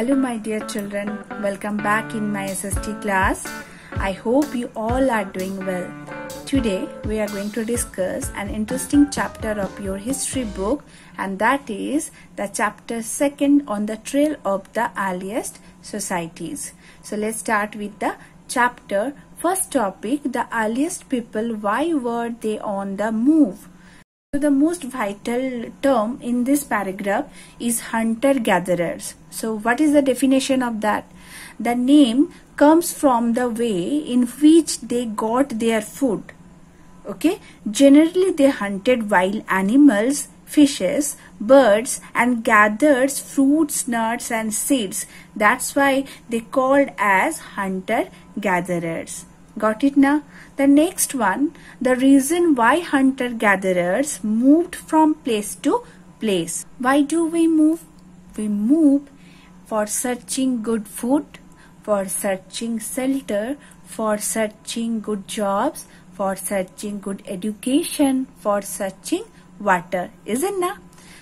Hello my dear children, welcome back in my SST class. I hope you all are doing well. Today we are going to discuss an interesting chapter of your history book, and that is the chapter 2nd on the trail of the earliest societies. So let's start with the chapter. First topic, the earliest people, why were they on the move? So the most vital term in this paragraph is hunter-gatherers. So what is the definition of that? The name comes from the way in which they got their food. Okay, generally they hunted wild animals, fishes, birds, and gathered fruits, nuts, and seeds. That's why they called as hunter-gatherers. Got it now? The next one, the reason why hunter-gatherers moved from place to place. Why do we move? We move for searching good food, for searching shelter, for searching good jobs, for searching good education, for searching water. Isn't it?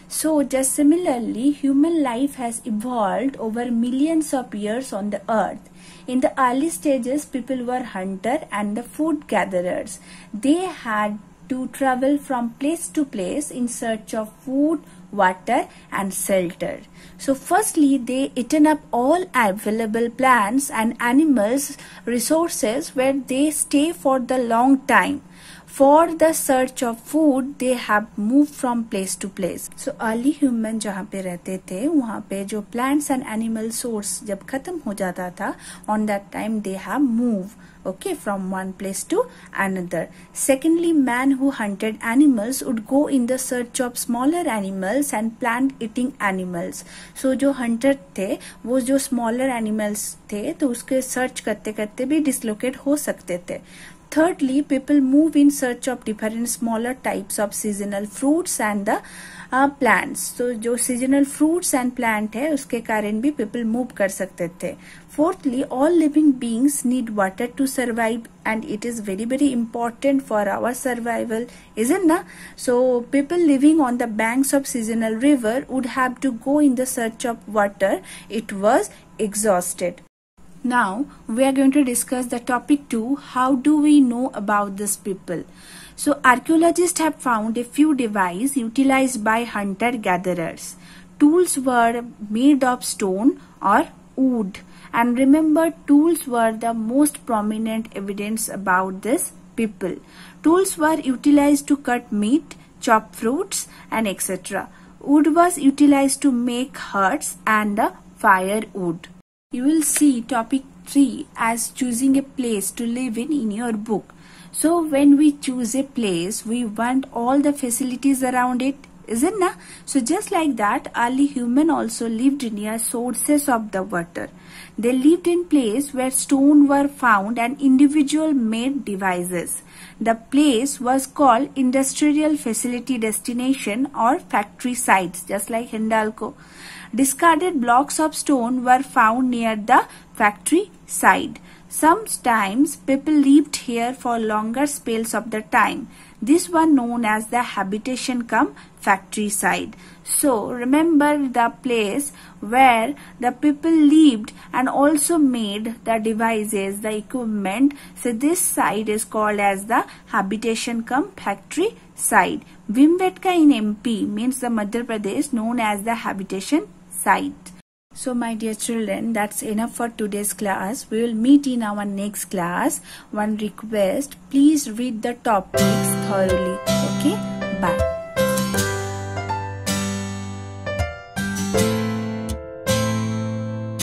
So just similarly, human life has evolved over millions of years on the earth. In the early stages, people were hunter and the food gatherers. They had to travel from place to place in search of food, water, and shelter. So firstly, they eaten up all available plants and animals resources where they stay for the long time. For the search of food, they have moved from place to place. So early human जहाँ पे रहते थे वहाँ पे जो plants and animal source जब खत्म हो जाता था, on that time they have moved. Okay, from one place to another. Secondly, man who hunted animals would go in the search of smaller animals and plant-eating animals. So जो hunter थे वो जो smaller animals थे तो उसके search करते करते भी dislocate हो सकते थे. Thirdly, people move in search of different smaller types of seasonal fruits and the plants. So जो seasonal fruits and plant है उसके कारण भी people move कर सकते थे. Fourthly, all living beings need water to survive, and it is very important for our survival, isn't it? So people living on the banks of seasonal river would have to go in the search of water. It was exhausted. Now we are going to discuss the topic 2, how do we know about these people? So archaeologists have found a few devices utilized by hunter-gatherers. Tools were made of stone or wood, and remember, tools were the most prominent evidence about these people. Tools were utilized to cut meat, chop fruits, and etc. Wood was utilized to make huts and the firewood. You will see topic 3 as choosing a place to live in your book. So when we choose a place, we want all the facilities around it, isn't it? So just like that, early human also lived near sources of the water. They lived in place where stone were found and individual made devices. The place was called industrial facility destination or factory sites, just like Hindalco. Discarded blocks of stone were found near the factory site. Sometimes people lived here for longer spells of the time. This was known as the habitation cum factory site. So remember the place where the people lived and also made the devices, the equipment. So this site is called as the habitation cum factory site. Bhimbetka in MP means the Madhya Pradesh, known as the habitation site. So my dear children, that's enough for today's class. We will meet in our next class. One request, please read the topics thoroughly. Okay, bye.